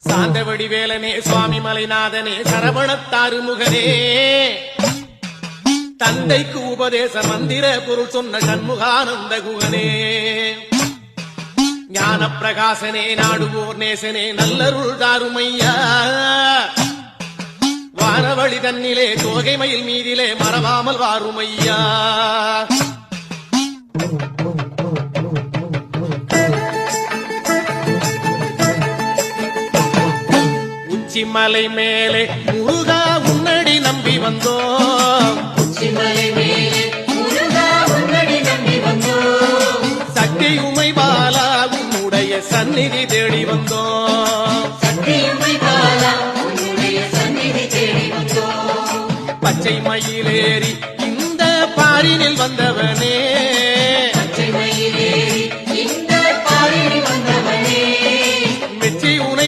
சாந்தவடி வேலனே சுவாமி மலைநாதனே சரவணத்தாறு முகனே தந்தைக்கு உபதேச மந்திர பொருள் சொன்ன சண்முகானந்த குகனே ஞான பிரகாசனே நாடுவோர் நேசனே நல்லருள் தாருமையா வானவழி தன்னிலே தோகை மயில் மீதிலே மறவாமல் வாருமையா உச்சிமலை மேலே முருகா உன்னடி நம்பி வந்தோம் உச்சிமலை மேலே முருகா உன்னடி நம்பி வந்தோம் சக்தியுமை பாலா உன்னுடைய சந்நிதி தேடி வந்தோம் சக்தியுமை பாலா உன்னுடைய சந்நிதி தேடி வந்தோம் பச்சை மயிலேறி